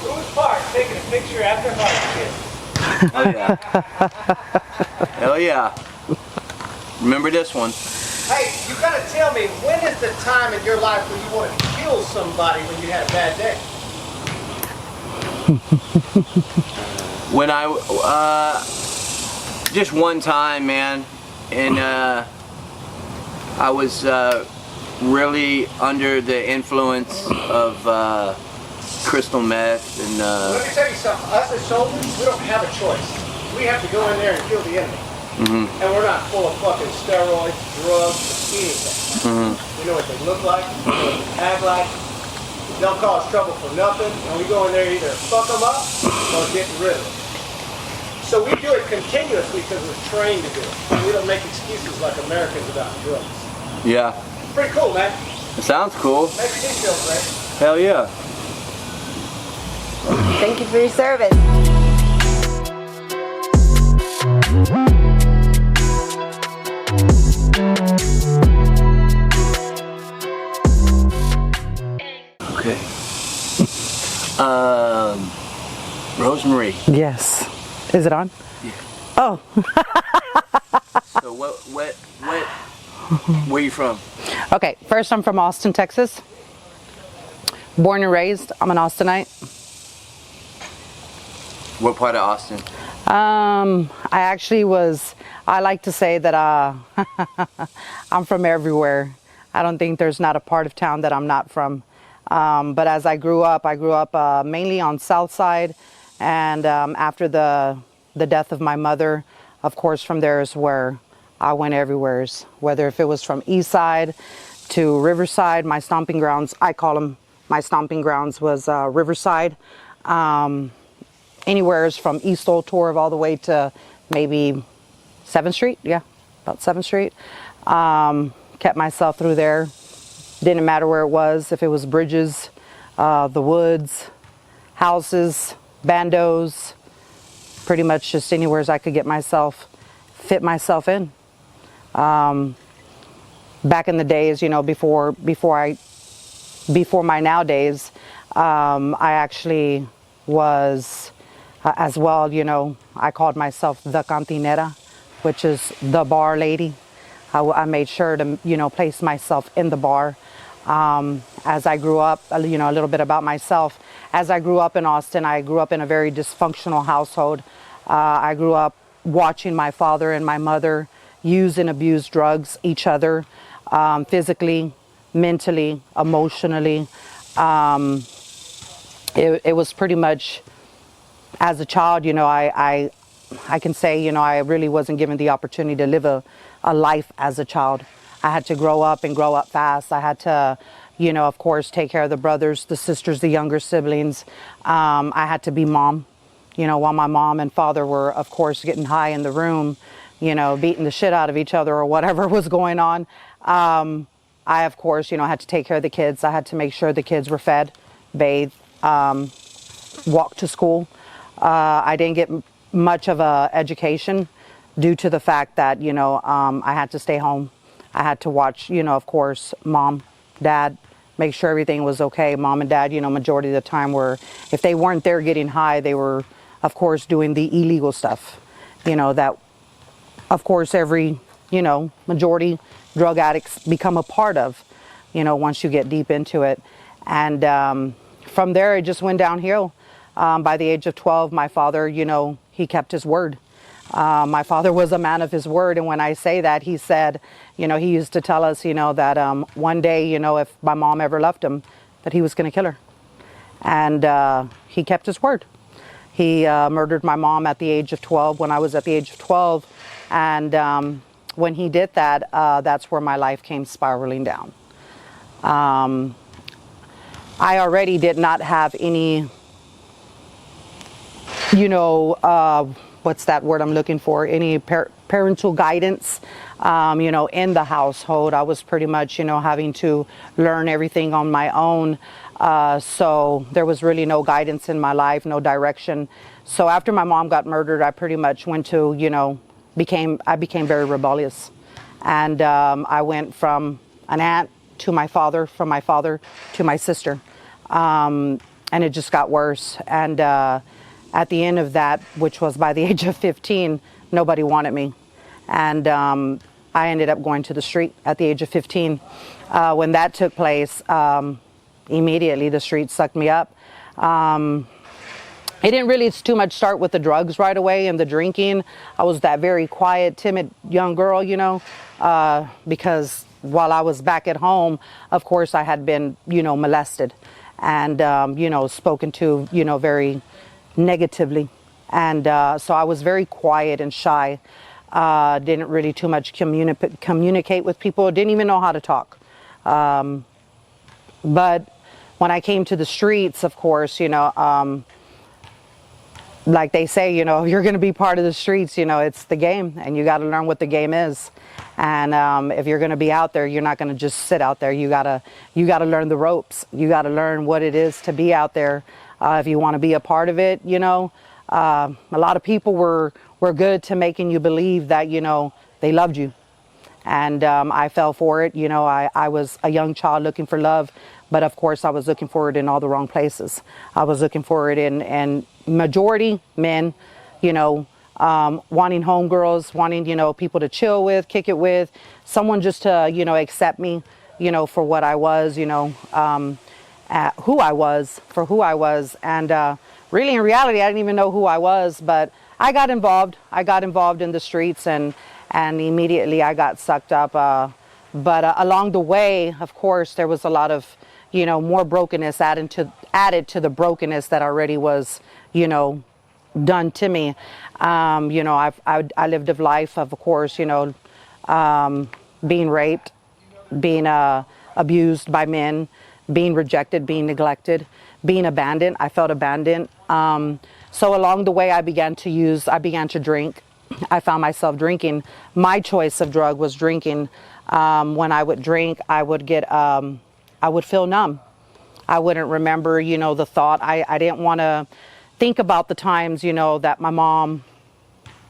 Who's Park taking a picture after heart kiss? Oh yeah. Hell yeah. Remember this one. Hey, you gotta tell me, when is the time in your life when you want to kill somebody when you had a bad day? When I, just one time, man, and I was really under the influence of crystal meth and. Let me tell you something. Us as soldiers, we don't have a choice. We have to go in there and kill the enemy. And we're not full of fucking steroids, drugs, anything. We know what they look like, we know what they act like. They don't cause trouble for nothing, and we go in there either fuck them up or get rid of them. So we do it continuously because we're trained to do it. We don't make excuses like Americans about drugs. Yeah. Pretty cool, man. It sounds cool. Maybe you feel great. Hell yeah. Thank you for your service. Okay. Rosemarie. Yes. Is it on? Yeah. Oh. So where are you from? Okay. First, I'm from Austin, Texas. Born and raised. I'm an Austinite. What part of Austin? I actually was, I like to say that I'm from everywhere. I don't think there's not a part of town that I'm not from. But as I grew up mainly on South Side. And after the death of my mother, of course, from there is where I went everywhere. Whether if it was from East Side to Riverside, my stomping grounds, I call them my stomping grounds, was Riverside. Anywhere from East Old Torv all the way to maybe 7th Street. Yeah, about 7th Street. Kept myself through there. Didn't matter where it was, if it was bridges, the woods, houses, bandos, pretty much just anywhere I could get myself, fit myself in. Back in the days, you know, before my nowadays, I actually was as well, you know, I called myself the cantinera, which is the bar lady. I made sure to, you know, place myself in the bar. As I grew up, you know, a little bit about myself. As I grew up in Austin, I grew up in a very dysfunctional household. I grew up watching my father and my mother use and abuse drugs, each other, physically, mentally, emotionally. It was pretty much, as a child, you know, I can say, you know, I really wasn't given the opportunity to live a life as a child. I had to grow up and grow up fast. I had to, you know, of course, take care of the brothers, the sisters, the younger siblings. I had to be mom, you know, while my mom and father were, of course, getting high in the room, you know, beating the shit out of each other or whatever was going on. I, of course, you know, had to take care of the kids. I had to make sure the kids were fed, bathed, walked to school. I didn't get much of a education due to the fact that, you know, I had to stay home. I had to watch, you know, of course, mom, dad, make sure everything was okay. Mom and dad, you know, majority of the time were, if they weren't there getting high, they were, of course, doing the illegal stuff, you know, that, of course, every, you know, majority drug addicts become a part of, you know, once you get deep into it. And from there, it just went downhill. By the age of 12, my father, you know, he kept his word. My father was a man of his word. And when I say that, he said, you know, he used to tell us, you know, that one day, you know, if my mom ever left him, that he was going to kill her. And he kept his word. He murdered my mom at the age of 12 when I was at the age of 12. And when he did that, that's where my life came spiraling down. I already did not have any, you know, what's that word I'm looking for? Any parental guidance, you know, in the household. I was pretty much, you know, having to learn everything on my own. So there was really no guidance in my life, no direction. So after my mom got murdered, I pretty much went to, you know, I became very rebellious. And I went from an aunt to my father, from my father to my sister. and it just got worse. And at the end of that, which was by the age of 15, nobody wanted me. And I ended up going to the street at the age of 15. When that took place, immediately the street sucked me up. It didn't really too much start with the drugs right away and the drinking. I was that very quiet, timid young girl, you know, because while I was back at home, of course, I had been, you know, molested and, you know, spoken to, you know, very negatively. And so I was very quiet and shy. Didn't really too much communicate with people. Didn't even know how to talk. But when I came to the streets, of course, you know, like they say, you know, you're going to be part of the streets, you know, it's the game and you got to learn what the game is. And if you're going to be out there, you're not going to just sit out there. You got to learn the ropes. You got to learn what it is to be out there. If you want to be a part of it, you know, a lot of people were good to making you believe that, you know, they loved you. And I fell for it. You know, I was a young child looking for love. But of course, I was looking for it in all the wrong places. I was looking for it in majority men, you know, wanting homegirls, wanting, you know, people to chill with, kick it with, someone just to, you know, accept me, you know, for what I was, you know, who I was, for who I was. And really, in reality, I didn't even know who I was, but I got involved. I got involved in the streets and immediately I got sucked up. But along the way, of course, there was a lot of, you know, more brokenness added to the brokenness that already was, you know, done to me. You know, I lived a life of course, you know, being raped, being abused by men, being rejected, being neglected, being abandoned. I felt abandoned. So along the way, I began to drink. I found myself drinking. My choice of drug was drinking. When I would drink, I would feel numb. I wouldn't remember, you know, the thought. I didn't want to think about the times, you know, that my mom,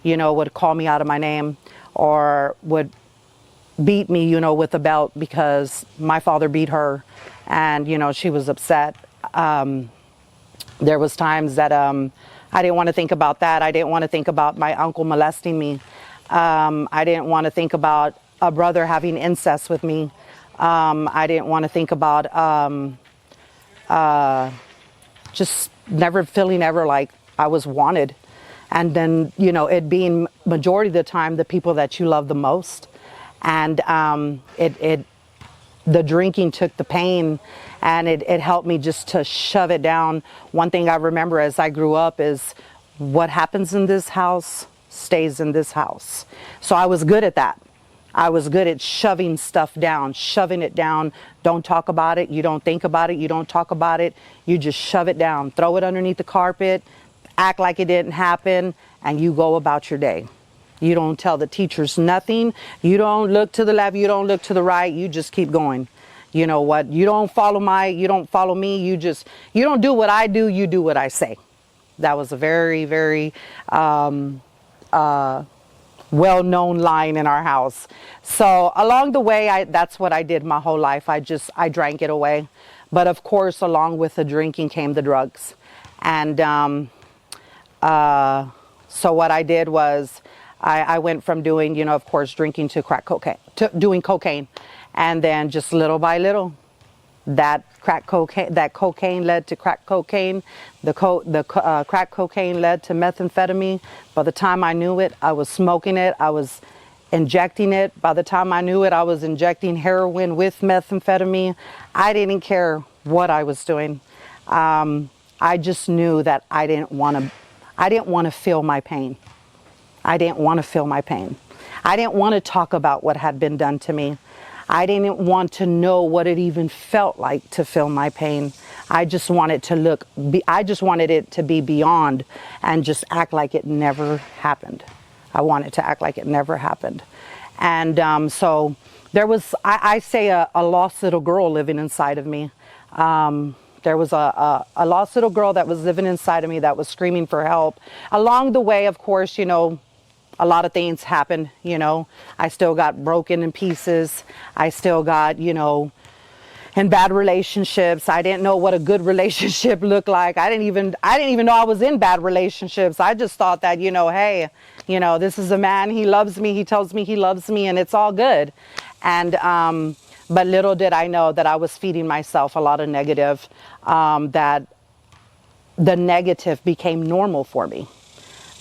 you know, would call me out of my name or would beat me, you know, with a belt because my father beat her and, you know, she was upset. There was times that I didn't want to think about that. I didn't want to think about my uncle molesting me. I didn't want to think about a brother having incest with me. I didn't want to think about just never feeling ever like I was wanted. And then, you know, it being majority of the time the people that you love the most. And the drinking took the pain and it helped me just to shove it down. One thing I remember as I grew up is what happens in this house stays in this house. So I was good at that. I was good at shoving stuff down, shoving it down. Don't talk about it. You don't think about it. You don't talk about it. You just shove it down, throw it underneath the carpet, act like it didn't happen, and you go about your day. You don't tell the teachers nothing. You don't look to the left. You don't look to the right. You just keep going. You know what? You don't follow me. You don't do what I do. You do what I say. That was a very, very, well-known line in our house. So along the way, that's what I did my whole life. I drank it away. But of course, along with the drinking came the drugs. And so what I did was I went from doing, you know, of course, drinking to crack cocaine, to doing cocaine. And then just little by little, that cocaine led to crack cocaine. The crack cocaine led to methamphetamine. By the time I knew it, I was smoking it. I was injecting it. By the time I knew it, I was injecting heroin with methamphetamine. I didn't care what I was doing. I just knew that I didn't want to feel my pain. I didn't want to feel my pain. I didn't want to talk about what had been done to me. I didn't want to know what it even felt like to feel my pain. I just wanted it to be beyond and just act like it never happened. I wanted to act like it never happened. And so there was, I say a lost little girl living inside of me. There was a lost little girl that was living inside of me that was screaming for help. Along the way, of course, you know, a lot of things happened, you know. I still got broken in pieces. I still got, you know, in bad relationships. I didn't know what a good relationship looked like. I didn't even know I was in bad relationships. I just thought that, hey, this is a man, he loves me, he tells me he loves me, and it's all good. And but little did I know that I was feeding myself a lot of negative, that the negative became normal for me.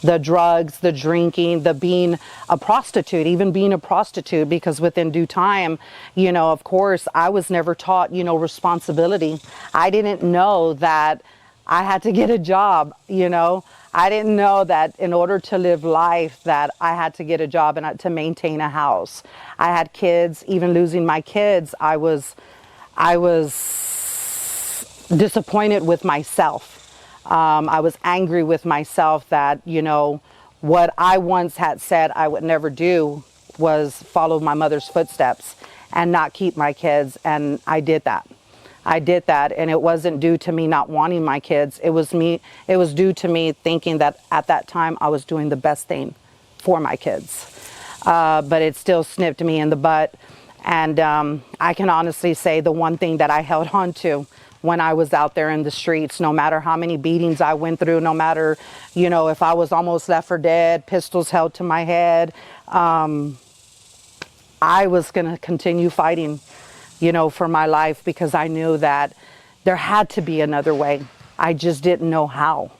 The drugs, the drinking, the being a prostitute, even being a prostitute, because within due time, of course, I was never taught, responsibility. I didn't know that I had to get a job, I didn't know that in order to live life that I had to get a job and to maintain a house. I had kids. Even losing my kids, I was disappointed with myself. I was angry with myself that, what I once had said I would never do was follow my mother's footsteps and not keep my kids. And I did that. And it wasn't due to me not wanting my kids. It was due to me thinking that at that time I was doing the best thing for my kids. But it still snipped me in the butt. And I can honestly say the one thing that I held on to when I was out there in the streets, no matter how many beatings I went through, no matter, if I was almost left for dead, pistols held to my head, I was going to continue fighting, for my life, because I knew that there had to be another way. I just didn't know how.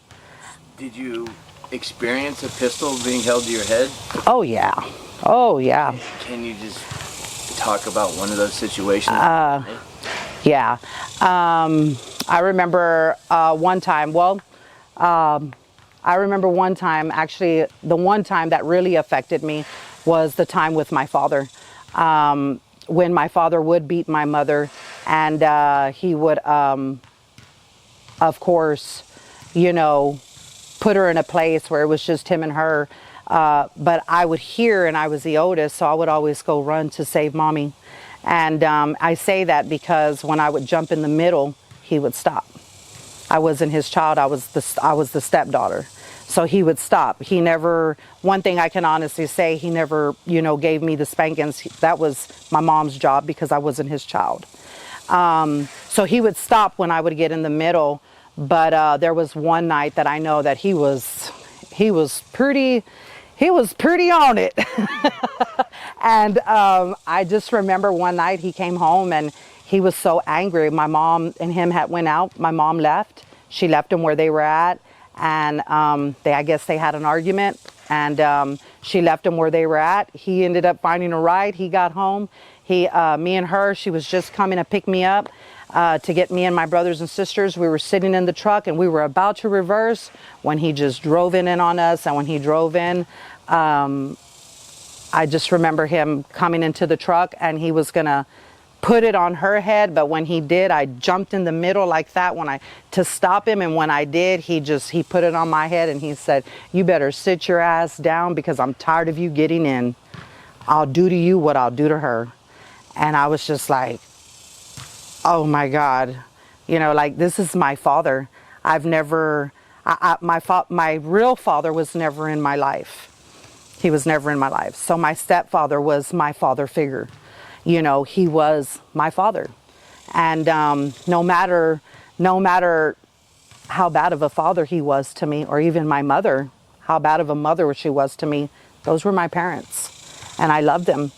Did you experience a pistol being held to your head? Oh, yeah. Oh, yeah. Can you just talk about one of those situations? Yeah. I remember one time, actually, the one time that really affected me was the time with my father. When my father would beat my mother, and he would, of course, put her in a place where it was just him and her. But I would hear, and I was the oldest, so I would always go run to save mommy. And I say that because when I would jump in the middle, he would stop. I wasn't his child. I was the stepdaughter. So he would stop. He never, one thing I can honestly say, he never, gave me the spankings. That was my mom's job because I wasn't his child. So he would stop when I would get in the middle. But there was one night that I know that he was pretty on it. And I just remember one night he came home and he was so angry. My mom and him had went out. My mom left. She left them where they were at. And I guess they had an argument. And she left them where they were at. He ended up finding a ride. He got home. Me and her, she was just coming to pick me up to get me and my brothers and sisters. We were sitting in the truck and we were about to reverse when he just drove in on us. And when he drove in, I just remember him coming into the truck and he was gonna put it on her head, but when he did, I jumped in the middle like that to stop him, and when I did, he put it on my head and he said, "You better sit your ass down because I'm tired of you getting in. I'll do to you what I'll do to her." And I was just like, oh my God, this is my father. I've never, my real father was never in my life. He was never in my life. So my stepfather was my father figure. He was my father. And no matter how bad of a father he was to me, or even my mother, how bad of a mother she was to me, those were my parents. And I loved them.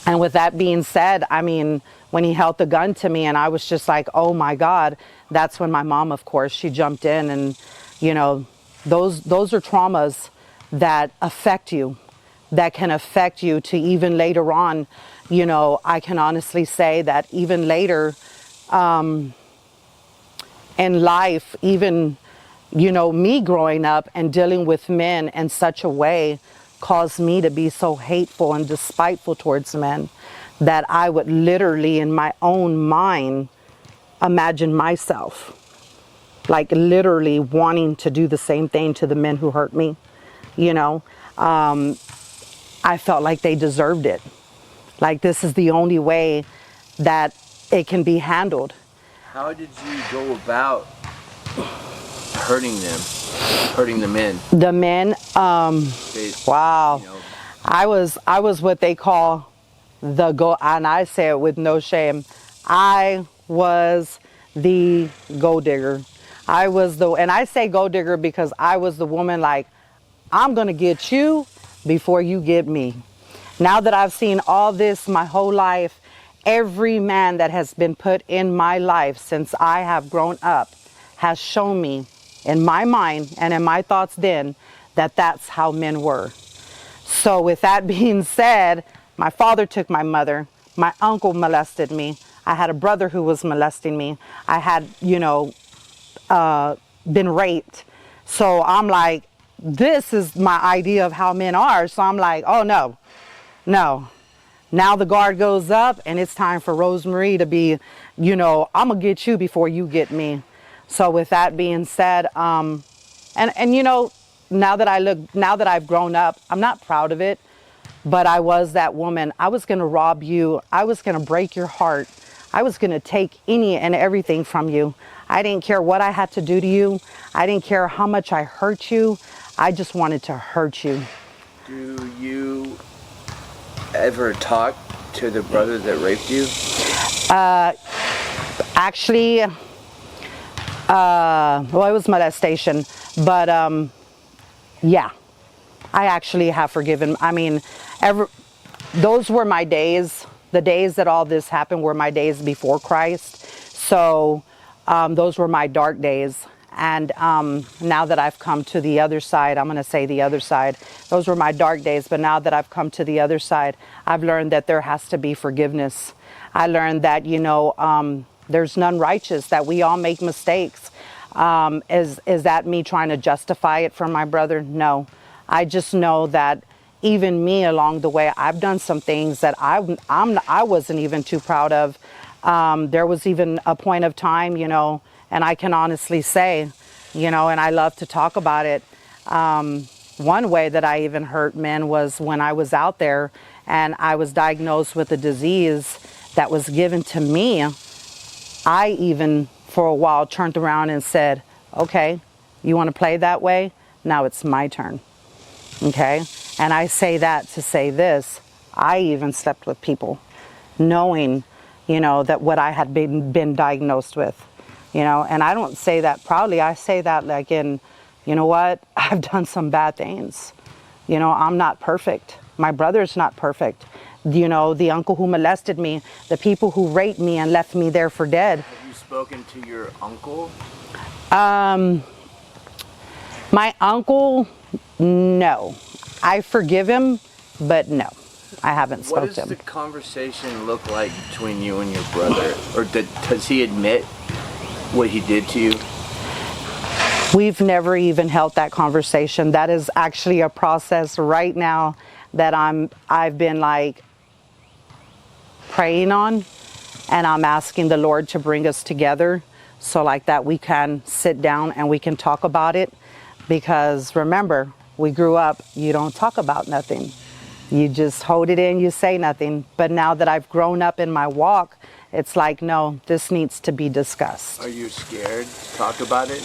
And with that being said, when he held the gun to me and I was just like, oh my God, that's when my mom, of course, she jumped in. And, those are traumas that affect you, that can affect you to even later on. I can honestly say that even later in life, even, me growing up and dealing with men in such a way caused me to be so hateful and despiteful towards men that I would literally in my own mind imagine myself like literally wanting to do the same thing to the men who hurt me. I felt like they deserved it. Like this is the only way that it can be handled. How did you go about hurting the men? The men, wow. I was what they call and I say it with no shame, I was the gold digger. And I say gold digger because I was the woman like, I'm going to get you before you get me. Now that I've seen all this my whole life, every man that has been put in my life since I have grown up has shown me in my mind and in my thoughts then that that's how men were. So with that being said, my father took my mother. My uncle molested me. I had a brother who was molesting me. I had, been raped. So I'm like, this is my idea of how men are. So I'm like, oh no. Now the guard goes up and it's time for Rosemarie to be, I'm gonna get you before you get me. So with that being said, now that I've grown up, I'm not proud of it, but I was that woman. I was gonna rob you. I was gonna break your heart. I was gonna take any and everything from you. I didn't care what I had to do to you. I didn't care how much I hurt you. I just wanted to hurt you. Do you ever talk to the brother that raped you? Actually, it was molestation, but yeah, I actually have forgiven. I mean, those were my days. The days that all this happened were my days before Christ. So those were my dark days. And now that I've come to the other side, I'm going to say the other side. Those were my dark days. But now that I've come to the other side, I've learned that there has to be forgiveness. I learned that, there's none righteous, that we all make mistakes. Is that me trying to justify it from my brother? No. I just know that even me along the way, I've done some things that I wasn't even too proud of. There was even a point of time, and I can honestly say, and I love to talk about it. One way that I even hurt men was when I was out there and I was diagnosed with a disease that was given to me. I even, for a while, turned around and said, okay, you want to play that way? Now it's my turn. Okay? And I say that to say this. I even slept with people knowing, that what I had been diagnosed with. And I don't say that proudly. I say that like in, what? I've done some bad things. I'm not perfect. My brother's not perfect. The uncle who molested me, the people who raped me and left me there for dead. Have you spoken to your uncle? My uncle, no. I forgive him, but no. I haven't spoken to him. What does the conversation look like between you and your brother? Or does he admit what he did to you? We've never even held that conversation. That is actually a process right now that I've been like praying on, and I'm asking the Lord to bring us together so like that we can sit down and we can talk about it. Because remember, we grew up, you don't talk about nothing. You just hold it in, you say nothing. But now that I've grown up in my walk, it's like, no, this needs to be discussed. Are you scared to talk about it?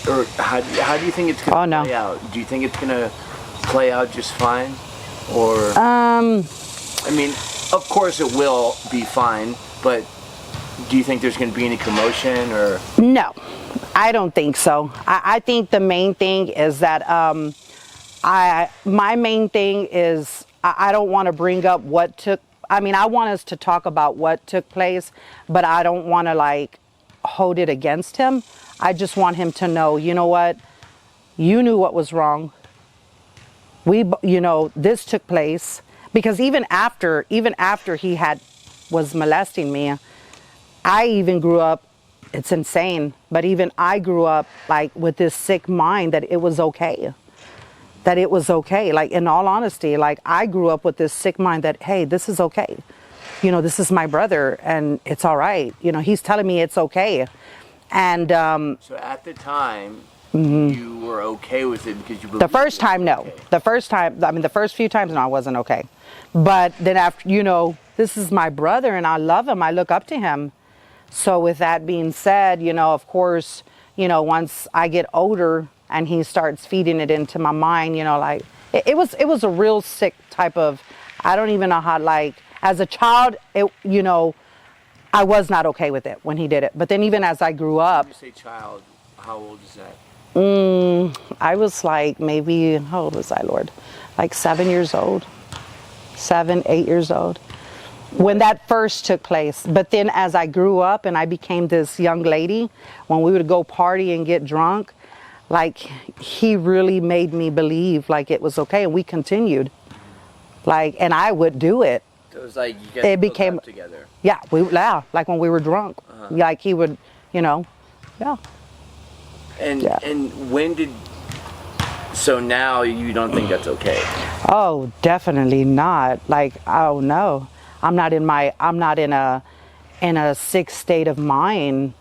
Or how do you think it's going to play out? Do you think it's going to play out just fine? Or, of course it will be fine, but do you think there's going to be any commotion or? No, I don't think so. I think the main thing is that my main thing is I don't want to bring up what took. I want us to talk about what took place, but I don't want to like hold it against him. I just want him to know, you know what? You knew what was wrong. This took place because even after he was molesting me, I even grew up. It's insane, but even I grew up like with this sick mind that it was okay. That it was okay. Like in all honesty, like I grew up with this sick mind that, hey, this is okay. This is my brother and it's all right. He's telling me it's okay. And so at the time, you were okay with it because you believed the first time, no. Okay. The first time, the first few times, no, I wasn't okay. But then after, this is my brother and I love him. I look up to him. So with that being said, of course, once I get older and he starts feeding it into my mind, like it was a real sick type of, I don't even know how, like, as a child, it, you know, I was not okay with it when he did it. But then even as I grew up. When you say child, how old is that? I was like maybe, how old was I, Lord? Like 7 years old. 7, 8 years old. When that first took place. But then as I grew up and I became this young lady, when we would go party and get drunk, like he really made me believe like it was okay, and we continued. Like, and I would do it. So it was like you guys became up together. Yeah, like when we were drunk. Like he would, you know, yeah. And when did, so now you don't think that's okay? Oh, definitely not. Like, oh no. I'm not in a sick state of mind,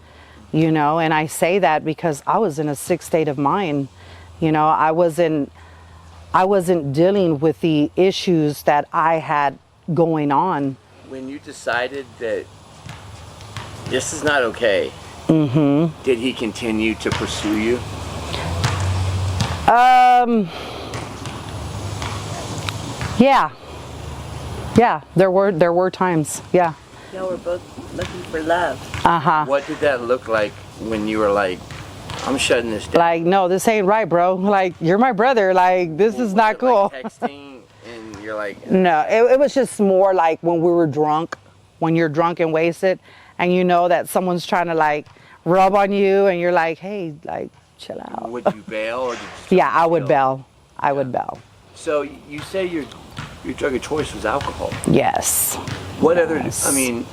you know, and I say that because I was in a sick state of mind. You know, I wasn't dealing with the issues that I had going on. When you decided that this is not okay, did he continue to pursue you? Yeah, there were times. Yeah. Y'all were both looking for love. What did that look like when you were like, I'm shutting this down? Like, no, this ain't right, bro. Like, you're my brother. Like, this is not cool. Like texting and you're like. No, it was just more like when we were drunk, when you're drunk and wasted, and you know that someone's trying to like rub on you, and you're like, hey, like, chill out. Would you bail or did you? Yeah, I would bail. I would bail. So you say your drug of choice was alcohol. Yes. What other? I mean,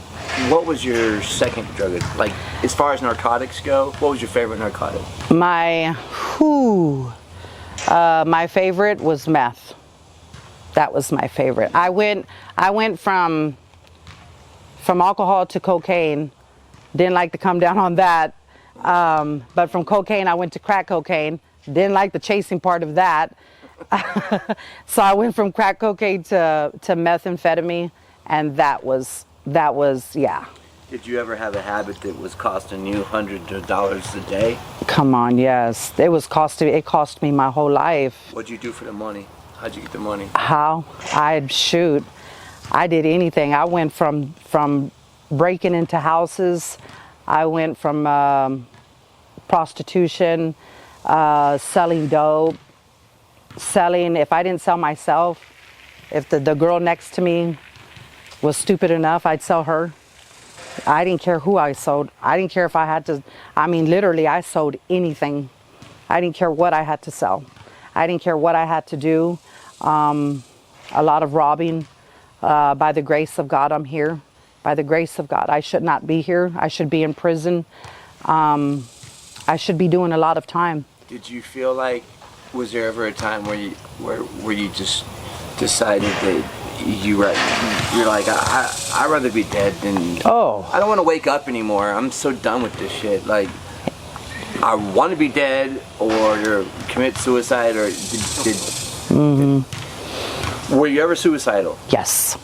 what was your second drug? Like, as far as narcotics go, what was your favorite narcotic? My favorite was meth. That was my favorite. I went from alcohol to cocaine. Didn't like to come down on that. But from cocaine, I went to crack cocaine. Didn't like the chasing part of that. So I went from crack cocaine to methamphetamine, and that was yeah. Did you ever have a habit that was costing you hundreds of dollars a day? Come on, yes. It cost me my whole life. What'd you do for the money? How'd you get the money? How? I did anything. I went from breaking into houses. I went from prostitution, selling dope, selling, if I didn't sell myself, if the girl next to me was stupid enough, I'd sell her. I didn't care who I sold. I didn't care if I had to, I mean, literally, I sold anything. I didn't care what I had to sell. I didn't care what I had to do. A lot of robbing. By the grace of God, I'm here. By the grace of God, I should not be here. I should be in prison. I should be doing a lot of time. Did you feel like, was there ever a time where you just decided that you're like, I'd rather be dead than, I don't want to wake up anymore. I'm so done with this shit. Like, I want to be dead or commit suicide, or were you ever suicidal? Yes.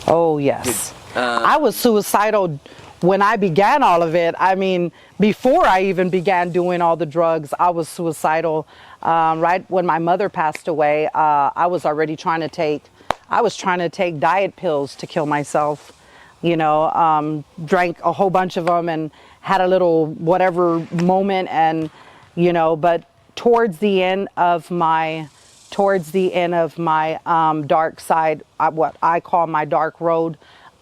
Oh, yes. I was suicidal when I began all of it. I mean, before I even began doing all the drugs, I was suicidal. Right when my mother passed away, I was already trying to take diet pills to kill myself. You know, drank a whole bunch of them and had a little whatever moment, and you know, but towards the end of my dark side, what I call my dark road,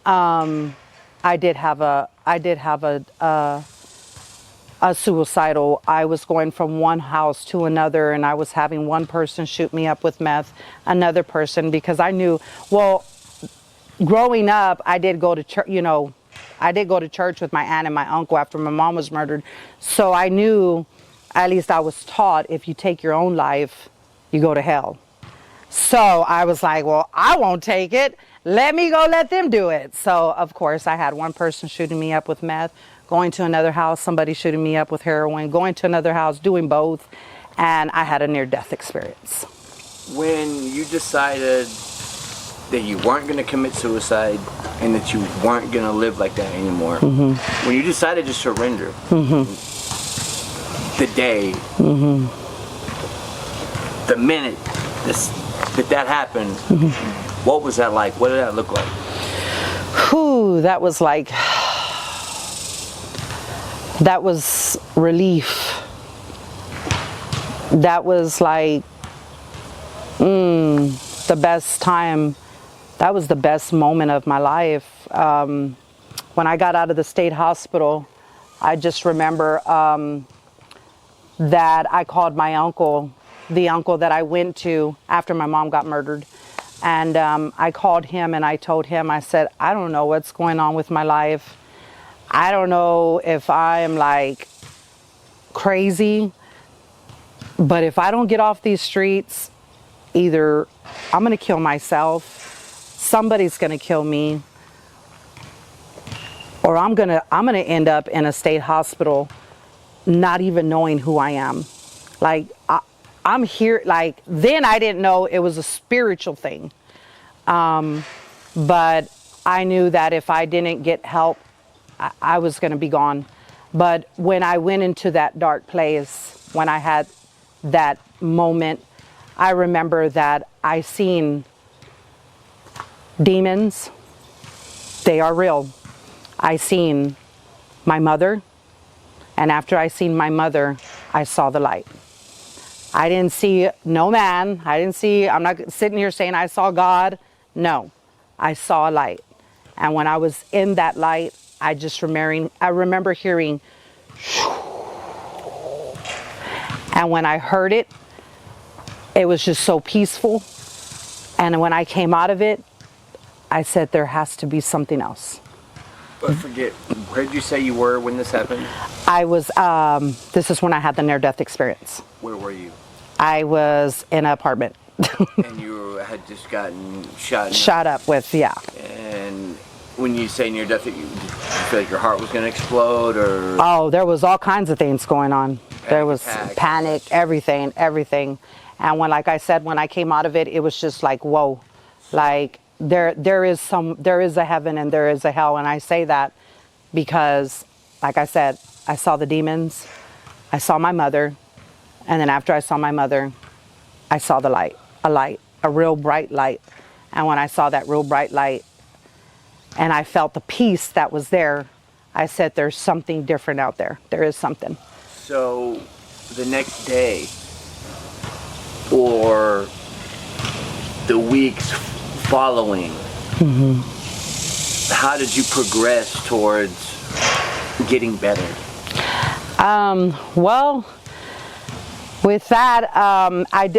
I did have a suicidal. I was going from one house to another, and I was having one person shoot me up with meth, another person, because I knew, well, growing up, I did go to church, you know, I did go to church with my aunt and my uncle after my mom was murdered. So I knew, at least I was taught, if you take your own life, you go to hell. So I was like, well, I won't take it. Let me go let them do it. So, of course, I had one person shooting me up with meth, going to another house, somebody shooting me up with heroin, going to another house, doing both, and I had a near-death experience. When you decided that you weren't going to commit suicide and that you weren't going to live like that anymore, when you decided to surrender, the day, the minute that happened, What was that like? What did that look like? Whew, that was relief. That was like the best time. That was the best moment of my life. When I got out of the state hospital, I just remember that I called my uncle, the uncle that I went to after my mom got murdered. And I called him and I told him, I said, I don't know what's going on with my life. I don't know if I'm like crazy, but if I don't get off these streets, either I'm gonna kill myself, somebody's gonna kill me, or I'm gonna end up in a state hospital not even knowing who I am. Like I'm here, like then I didn't know it was a spiritual thing. But I knew that if I didn't get help, I was gonna be gone. But when I went into that dark place, when I had that moment, I remember that I seen demons. They are real. I seen my mother, and after I seen my mother, I saw the light. I didn't see no man. I'm not sitting here saying I saw God. No, I saw a light. And when I was in that light, I remember hearing, and when I heard it, it was just so peaceful. And when I came out of it, I said, there has to be something else. But forget, where did you say you were when this happened? I was, this is when I had the near-death experience. Where were you? I was in an apartment. And you had just gotten shot? Shot up with, yeah. And when you say near death, did you feel like your heart was going to explode, or? Oh, there was all kinds of things going on. There was panic, everything. And when, like I said, when I came out of it, it was just like, whoa, like there is a heaven and there is a hell. And I say that because, like I said, I saw the demons, I saw my mother, and then after I saw my mother, I saw the light, a real bright light. And when I saw that real bright light and I felt the peace that was there, I said, there's something different out there. There is something. So the next day or the weeks following, how did you progress towards getting better? Well, with that,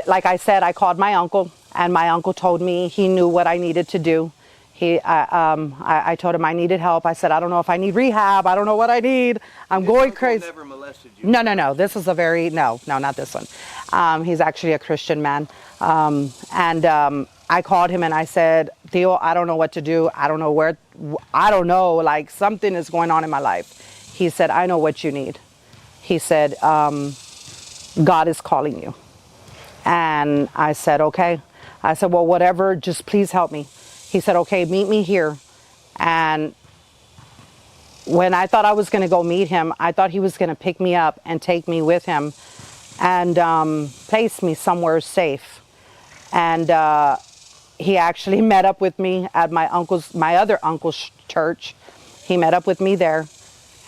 like I said, I called my uncle, and my uncle told me he knew what I needed to do. I told him I needed help. I said, I don't know if I need rehab. I don't know what I need. I'm going crazy. Never molested you? No. This is no, not this one. He's actually a Christian man. I called him and I said, Theo, I don't know what to do. I don't know, like something is going on in my life. He said, I know what you need. He said, God is calling you. And I said, okay. I said, well, whatever, just please help me. He said, okay, meet me here. And when I thought I was going to go meet him, I thought he was going to pick me up and take me with him and place me somewhere safe. And he actually met up with me at my other uncle's church. He met up with me there,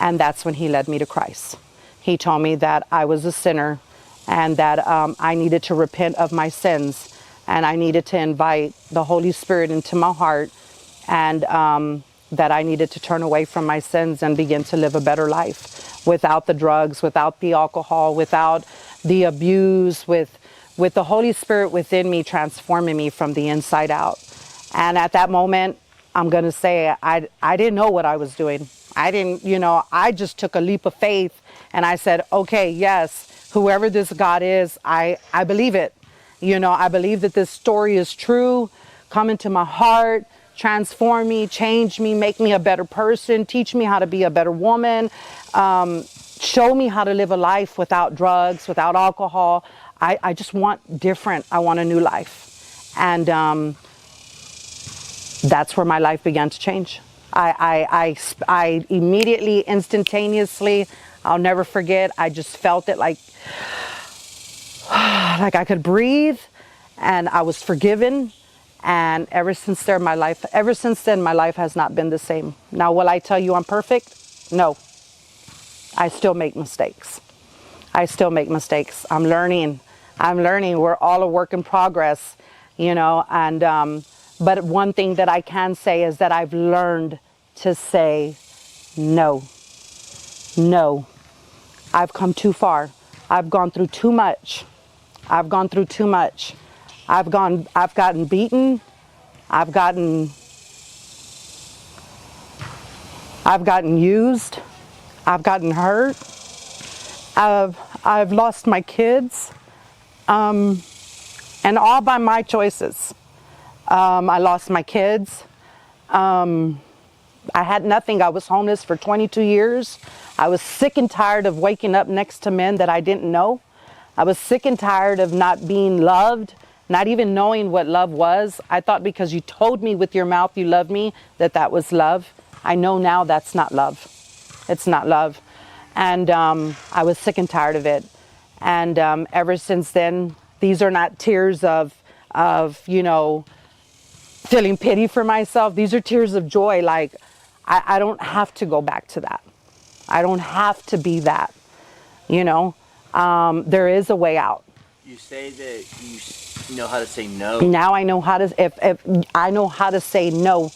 and that's when he led me to Christ. He told me that I was a sinner and that I needed to repent of my sins, and I needed to invite the Holy Spirit into my heart, and that I needed to turn away from my sins and begin to live a better life without the drugs, without the alcohol, without the abuse, with the Holy Spirit within me transforming me from the inside out. And at that moment, I'm going to say I didn't know what I was doing. I just took a leap of faith and I said, okay, yes, whoever this God is, I believe it. I believe that this story is true. Come into my heart, transform me, change me, make me a better person, teach me how to be a better woman, show me how to live a life without drugs, without alcohol. I just want different. I want a new life. And that's where my life began to change. I immediately, instantaneously, I'll never forget, I just felt it like I could breathe, and I was forgiven, And ever since then, my life has not been the same. Now, will I tell you I'm perfect? No. I still make mistakes. I'm learning. We're all a work in progress, and but one thing that I can say is that I've learned to say no. No. I've come too far. I've gone through too much. I've gotten beaten. I've gotten used. I've gotten hurt. I've lost my kids. And all by my choices. I lost my kids. I had nothing. I was homeless for 22 years. I was sick and tired of waking up next to men that I didn't know. I was sick and tired of not being loved, not even knowing what love was. I thought because you told me with your mouth you loved me, that was love. I know now that's not love. It's not love. And I was sick and tired of it. And ever since then, these are not tears of feeling pity for myself. These are tears of joy. Like, I don't have to go back to that. I don't have to be that. There is a way out. You say that you know how to say no. Now I know how to, if I know how to say no.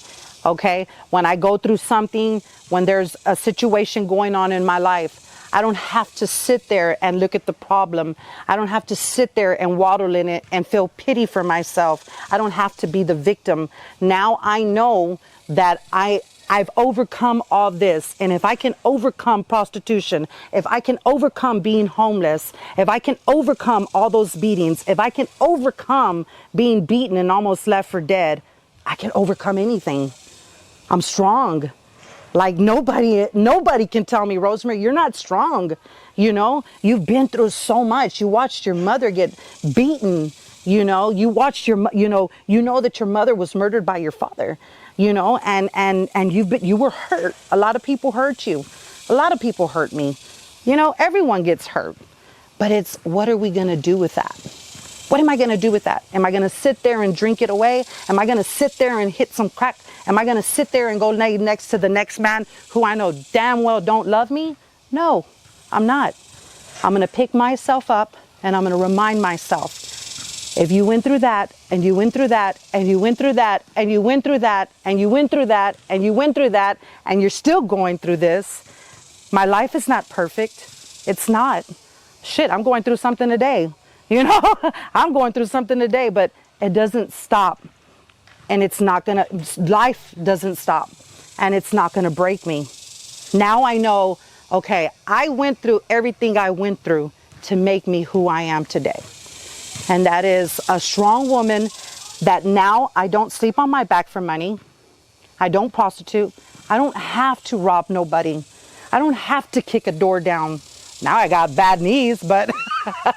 Okay. When I go through something, when there's a situation going on in my life, I don't have to sit there and look at the problem. I don't have to sit there and waddle in it and feel pity for myself. I don't have to be the victim. Now I know that I've overcome all this. And if I can overcome prostitution, if I can overcome being homeless, if I can overcome all those beatings, if I can overcome being beaten and almost left for dead, I can overcome anything. I'm strong. Like nobody can tell me, Rosemarie, you're not strong. You've been through so much. You watched your mother get beaten. You watched you know that your mother was murdered by your father. And you were hurt. A lot of people hurt you. A lot of people hurt me. Everyone gets hurt. But it's, what are we going to do with that? What am I going to do with that? Am I going to sit there and drink it away? Am I going to sit there and hit some crack? Am I going to sit there and go lay next to the next man who I know damn well don't love me? No, I'm not. I'm going to pick myself up and I'm going to remind myself, if you went through that and you went through that and you went through that and you went through that and you went through that and you went through that and you're still going through this, my life is not perfect. It's not. Shit, I'm going through something today. I'm going through something today, but it doesn't stop. And it's not gonna, life doesn't stop. And it's not gonna break me. Now I know, okay, I went through everything I went through to make me who I am today. And that is a strong woman that now I don't sleep on my back for money. I don't prostitute. I don't have to rob nobody. I don't have to kick a door down. Now I got bad knees, but I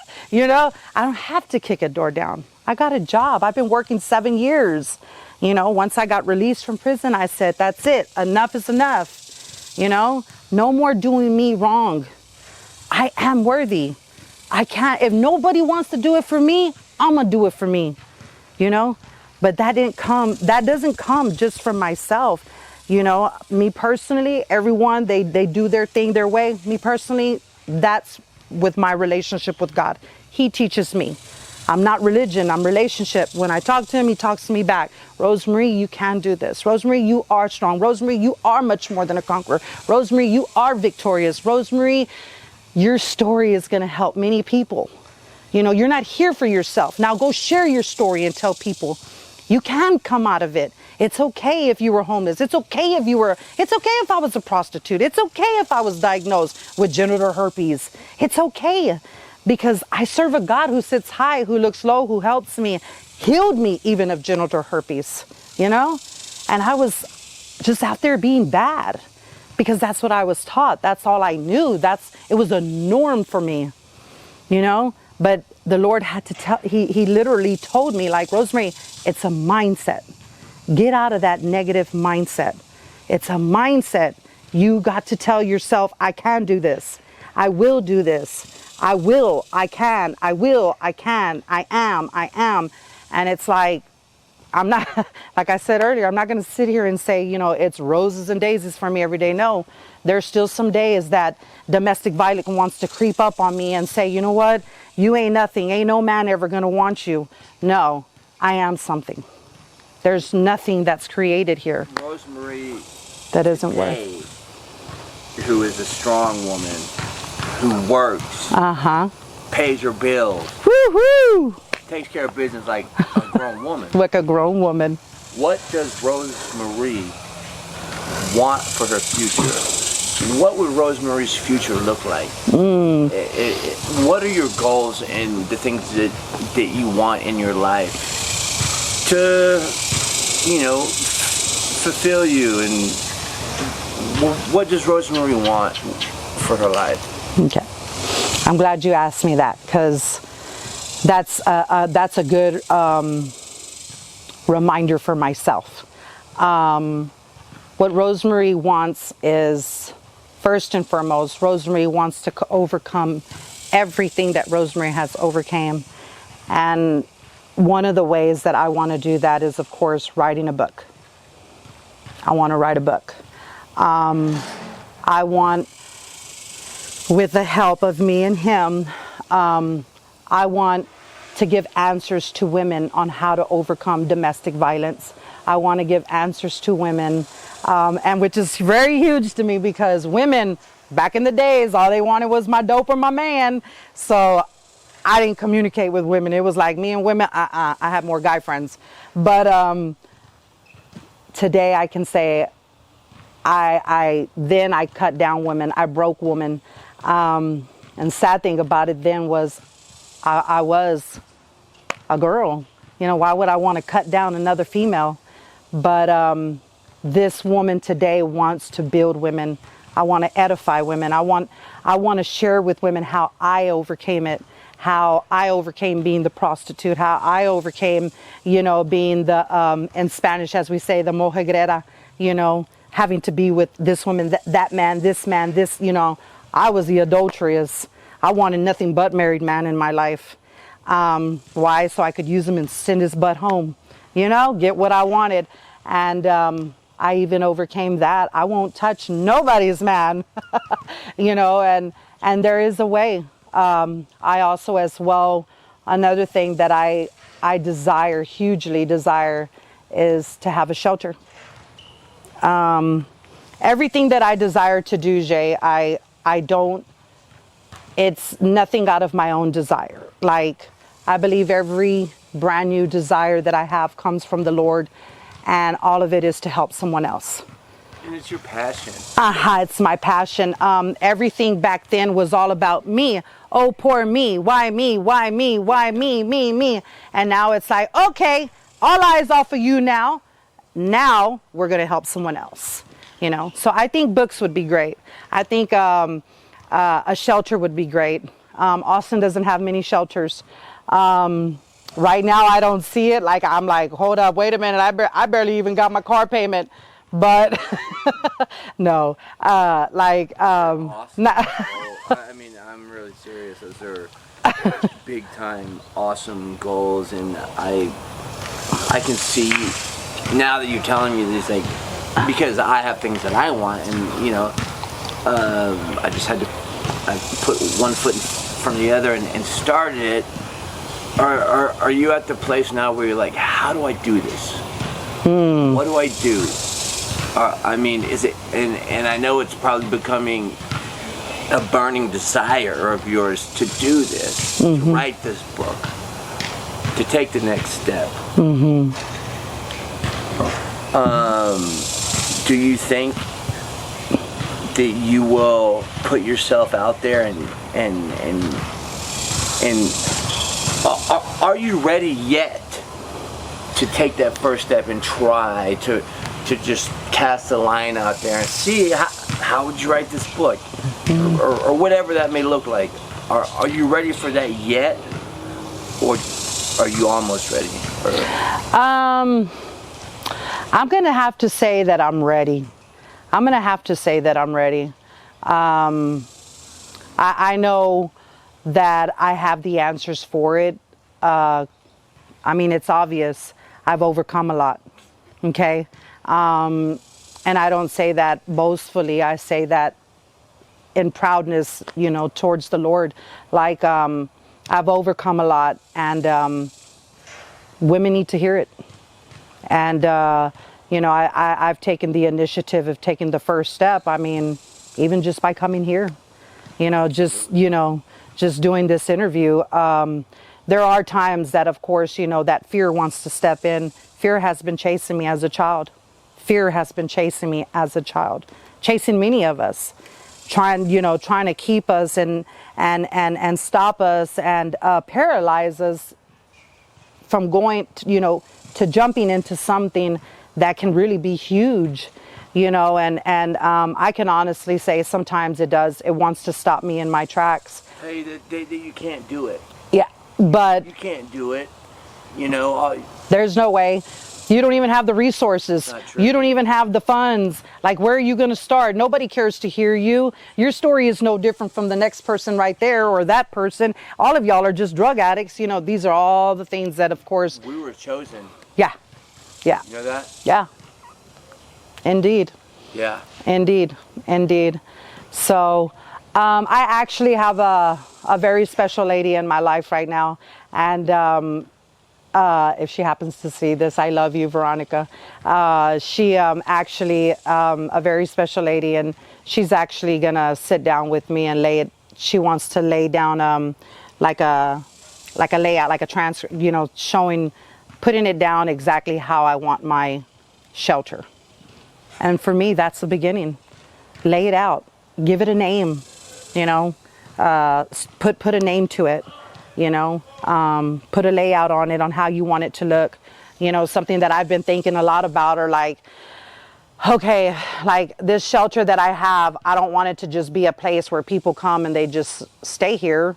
don't have to kick a door down. I got a job. I've been working 7 years. Once I got released from prison, I said, that's it. Enough is enough. No more doing me wrong. I am worthy. I can't, if nobody wants to do it for me, I'm going to do it for me. But that doesn't come just from myself. Me personally, everyone, they do their thing their way. Me personally, that's with my relationship with God. He teaches me. I'm not religion, I'm relationship. When I talk to him, he talks to me back. Rosemarie, you can do this. Rosemarie, you are strong. Rosemarie, you are much more than a conqueror. Rosemarie, you are victorious. Rosemarie, your story is going to help many people. You're not here for yourself. Now go share your story and tell people you can come out of it. It's okay if you were homeless. It's okay if I was a prostitute. It's okay if I was diagnosed with genital herpes. It's okay. Because I serve a God who sits high, who looks low, who helps me, healed me even of genital herpes, And I was just out there being bad because that's what I was taught. That's all I knew. It was a norm for me, But the Lord had to tell, he literally told me, like, Rosemarie, it's a mindset. Get out of that negative mindset. It's a mindset. You got to tell yourself, I can do this. I will do this. I will, I can, I will, I can, I am. And it's like, I'm not, like I said earlier, I'm not going to sit here and say, you know, it's roses and daisies for me every day. No, there's still some days that domestic violence wants to creep up on me and say, you know what, you ain't nothing. Ain't no man ever going to want you. No, I am something. There's nothing that's created here. Rosemarie that isn't today, worth. who is a strong woman, who works, pays her bills, Woo-hoo! takes care of business like a grown woman. Like a grown woman. What does Rosemarie want for her future? What would Rosemarie's future look like? What are your goals and the things that you want in your life to, you know, fulfill you? And what does Rosemarie want for her life? Okay. I'm glad you asked me that, because that's a good reminder for myself. What Rosemarie wants is, first and foremost, Rosemarie wants to overcome everything that Rosemarie has overcame. And one of the ways that I want to do that is, of course, writing a book. I want to write a book. I want, with the help of me and him, I want to give answers to women on how to overcome domestic violence. I want to give answers to women, and which is very huge to me, because women, back in the days, all they wanted was my dope or my man. So I didn't communicate with women. It was like me and women, I had more guy friends. But today I can say I cut down women. I broke women. And sad thing about it then was I was a girl. You know, why would I want to cut down another female? But this woman today wants to build women. I want to edify women. I want to share with women how I overcame it, how I overcame being the prostitute, how I overcame, you know, being the, in Spanish, as we say, the mujerera, you know, having to be with this woman, that man, this, you know. I was the adulteress. I wanted nothing but married man in my life. Why? So I could use him and send his butt home, you know, get what I wanted. And I even overcame that. I won't touch nobody's man, you know, and there is a way. I also, as well, another thing that I desire, hugely desire, is to have a shelter. Everything that I desire to do, Jay, I don't, it's nothing out of my own desire. Like, I believe every brand new desire that I have comes from the Lord, and all of it is to help someone else. And it's your passion. It's my passion. Everything back then was all about me. Oh, poor me. Why me? Why me? Why me? Me. And now it's like, okay, all eyes off of you now. Now we're going to help someone else. You know, so I think books would be great. I think a shelter would be great. Austin doesn't have many shelters. Right now, I don't see it. Like, I'm like, hold up, wait a minute. I barely even got my car payment. But no, like, awesome. I mean, I'm really serious. Those are big time, awesome goals, and I can see now that you're telling me this, like, because I have things that I want, and you know, I just had to put one foot in front of the other and started it. Are you at the place now where you're like, how do I do this? What do I do? I mean, is it, and I know it's probably becoming a burning desire of yours to do this, to write this book, to take the next step. Do you think that you will put yourself out there and are you ready yet to take that first step and try to just cast a line out there and see how would you write this book, or whatever that may look like? Are you ready for that yet, or are you almost ready? I'm gonna have to say that I'm ready. I know that I have the answers for it. I mean, it's obvious. I've overcome a lot. Okay. And I don't say that boastfully. I say that in proudness, you know, towards the Lord. Like, I've overcome a lot, and women need to hear it. And, you know, I've taken the initiative of taking the first step. I mean, even just by coming here, you know, just doing this interview. There are times that, of course, you know, that fear wants to step in. Fear has been chasing me as a child. Fear has been chasing me as a child, chasing many of us, trying to keep us and stop us and paralyze us from going, to jumping into something that can really be huge, you know, and I can honestly say sometimes it does. It wants to stop me in my tracks. Hey, that you can't do it. Yeah, but you can't do it. You know, there's no way. You don't even have the resources. You don't even have the funds. Like, where are you going to start? Nobody cares to hear you. Your story is no different from the next person right there or that person. All of y'all are just drug addicts. You know, these are all the things that, of course. We were chosen. Yeah. Yeah. You know that? Yeah. Indeed. Yeah. Indeed. Indeed. So, I actually have a very special lady in my life right now. And, if she happens to see this, I love you, Veronica. She actually a very special lady, and she's actually gonna sit down with me and lay it. She wants to lay down like a layout, like a transfer, you know, putting it down exactly how I want my shelter. And for me, that's the beginning. Lay it out, give it a name, you know, put a name to it. You know, put a layout on it, on how you want it to look. You know, something that I've been thinking a lot about are like, okay, like this shelter that I have, I don't want it to just be a place where people come and they just stay here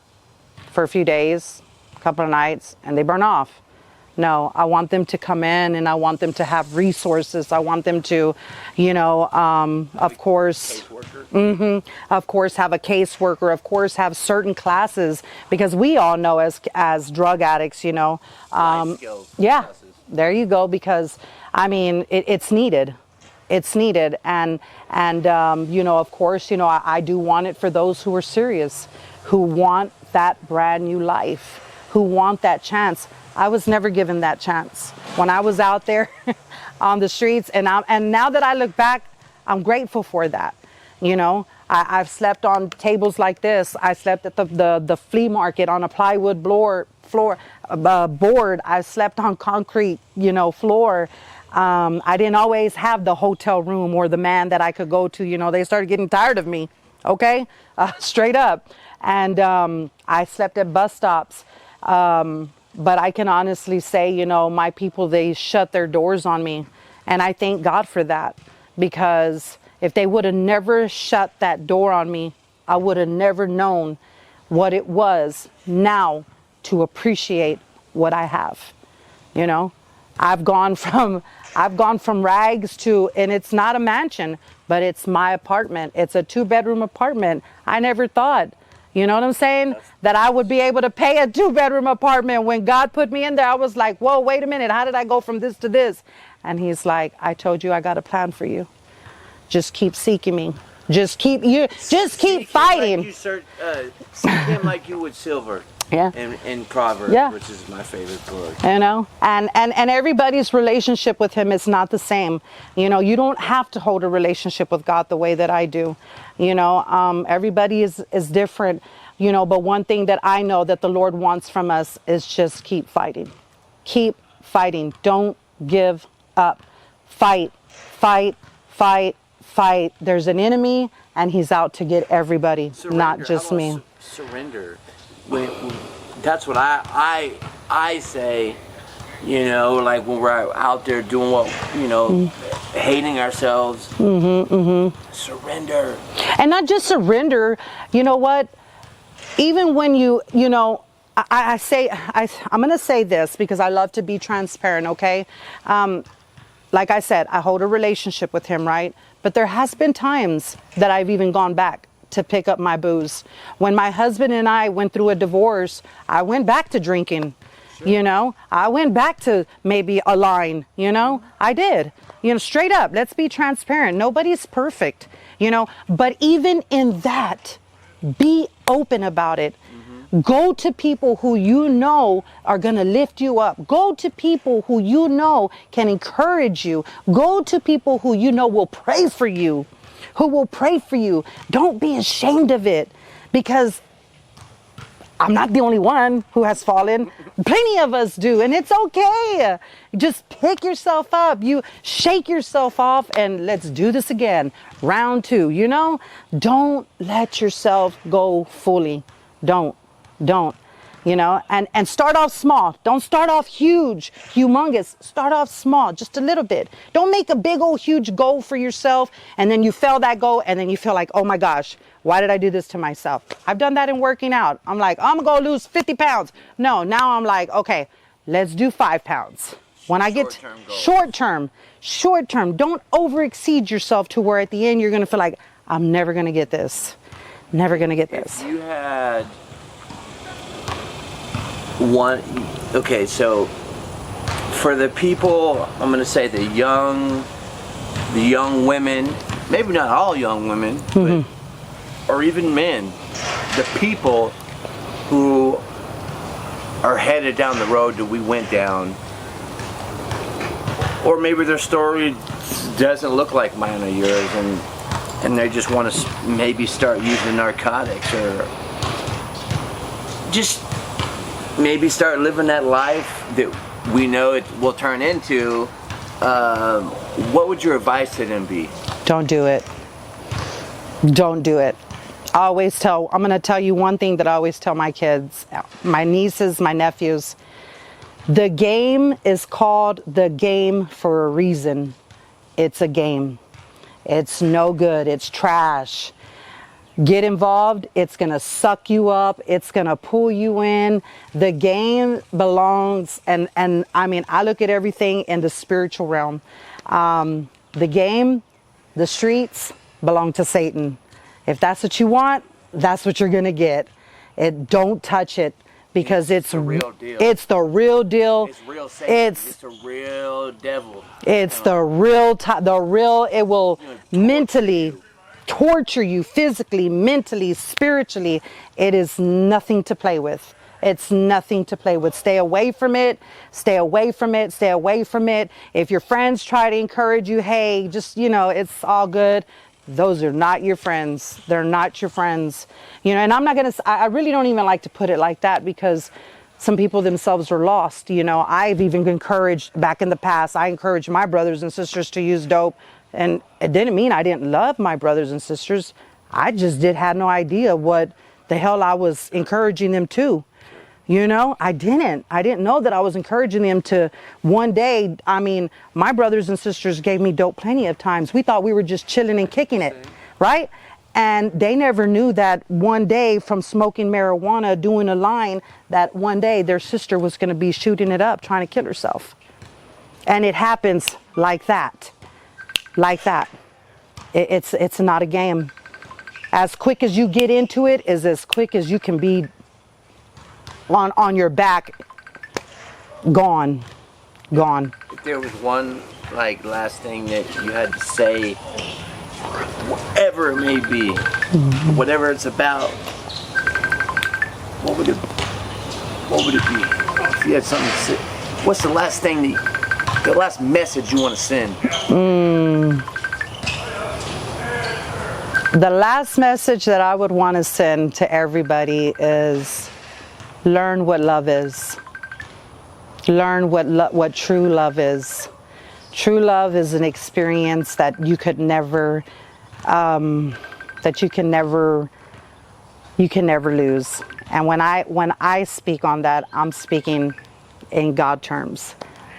for a few days, a couple of nights, and they burn off. No, I want them to come in, and I want them to have resources. I want them to, you know, of course, of course, have a caseworker, of course, have certain classes, because we all know as drug addicts, you know, yeah, classes. There you go. Because I mean, it's needed. It's needed. And you know, of course, you know, I do want it for those who are serious, who want that brand new life, who want that chance. I was never given that chance when I was out there on the streets. And now that I look back, I'm grateful for that. You know, I've slept on tables like this. I slept at the flea market on a plywood board. I've slept on concrete, you know, floor. I didn't always have the hotel room or the man that I could go to. You know, they started getting tired of me. Okay, straight up. And I slept at bus stops. But I can honestly say, you know, my people, they shut their doors on me. And I thank God for that, because if they would have never shut that door on me, I would have never known what it was now to appreciate what I have. You know, I've gone from rags to, and it's not a mansion, but it's my apartment. It's a 2-bedroom apartment. I never thought, you know what I'm saying, that I would be able to pay a 2-bedroom apartment. When God put me in there, I was like, whoa, wait a minute. How did I go from this to this? And he's like, I told you I got a plan for you. Just keep seeking me. Just keep fighting. Like you seek him like you would silver. Yeah. In Proverbs, yeah. Which is my favorite book. You know, and everybody's relationship with him is not the same. You know, you don't have to hold a relationship with God the way that I do. You know, everybody is different, you know, but one thing that I know that the Lord wants from us is just keep fighting. Keep fighting. Don't give up. Fight, fight, fight, fight. There's an enemy, and he's out to get everybody, not just me. Surrender. That's what I say, you know, like when we're out there doing what, you know, hating ourselves. Surrender. And not just surrender. You know what? Even when you know, I'm going to say this because I love to be transparent, okay? Like I said, I hold a relationship with him, right? But there has been times that I've even gone back to pick up my booze. When my husband and I went through a divorce, I went back to drinking. You know, I went back to maybe a line, you know, I did, you know, straight up. Let's be transparent. Nobody's perfect, you know, but even in that, be open about it. Go to people who you know are going to lift you up. Go to people who you know can encourage you. Go to people who you know will pray for you, Don't be ashamed of it, because I'm not the only one who has fallen. Plenty of us do, and it's okay. Just pick yourself up. You shake yourself off, and let's do this again. Round 2, you know? Don't let yourself go fully. Don't, you know, and start off small. Don't start off huge, humongous. Start off small, just a little bit. Don't make a big old huge goal for yourself, and then you fail that goal, and then you feel like, oh my gosh, why did I do this to myself? I've done that in working out. I'm like, I'm gonna go lose 50 pounds. No, now I'm like, okay, let's do 5 pounds. When I get short term, don't over exceed yourself to where at the end you're gonna feel like, I'm never gonna get this. Never gonna get this. If you had one, okay, so for the people, I'm gonna say the young women, maybe not all young women, but, or even men, the people who are headed down the road that we went down, or maybe their story doesn't look like mine or yours, and they just want to maybe start using narcotics, or just maybe start living that life that we know it will turn into. What would your advice to them be? Don't do it. Don't do it. I'm going to tell you one thing that I always tell my kids, my nieces, my nephews. The game is called the game for a reason. It's a game. It's no good. It's trash. Get involved. It's going to suck you up. It's going to pull you in. The game belongs, and I mean, I look at everything in the spiritual realm. The game, the streets belong to Satan. If that's what you want, that's what you're going to get. Don't touch it, because it's the real deal. It's the real deal. It's real Satan. It's the real devil. It's the real, it will mentally torture you, physically, mentally, spiritually. It is nothing to play with. It's nothing to play with. Stay away from it. Stay away from it. Stay away from it. If your friends try to encourage you, hey, just, you know, it's all good. Those are not your friends. They're not your friends. You know, and I'm not going to, I really don't even like to put it like that, because some people themselves are lost. You know, I've even encouraged, back in the past, I encouraged my brothers and sisters to use dope. And it didn't mean I didn't love my brothers and sisters. I just had no idea what the hell I was encouraging them to. You know, I didn't know that I was encouraging them to one day. I mean, my brothers and sisters gave me dope plenty of times. We thought we were just chilling and kicking it, right? And they never knew that one day, from smoking marijuana, doing a line, that one day their sister was going to be shooting it up, trying to kill herself. And it happens like that. Like that. It's not a game. As quick as you get into it is as quick as you can be on your back, gone. If there was one last thing that you had to say, whatever it may be, whatever it's about, what would it be? If you had something to say, what's the last thing the last message you want to send? The last message that I would want to send to everybody is, learn what love is. Learn what true love is. True love is an experience that you could never, you can never lose. And when I speak on that, I'm speaking in God terms.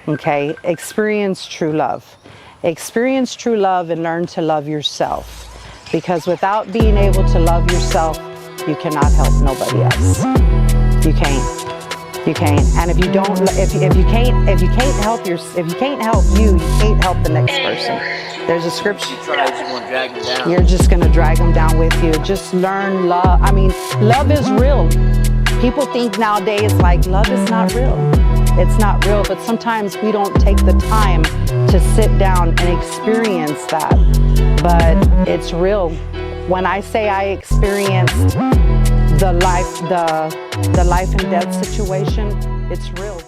Okay? Experience true love. Experience true love and learn to love yourself. Because without being able to love yourself, you cannot help nobody else. You can't. And if you can't help you can't help the next person. There's a scripture. You're just gonna drag them down with you. Just learn love. I mean, love is real. People think nowadays love is not real. it's not real, but sometimes we don't take the time to sit down and experience that. But it's real. When I say I experienced the life and death situation, it's real.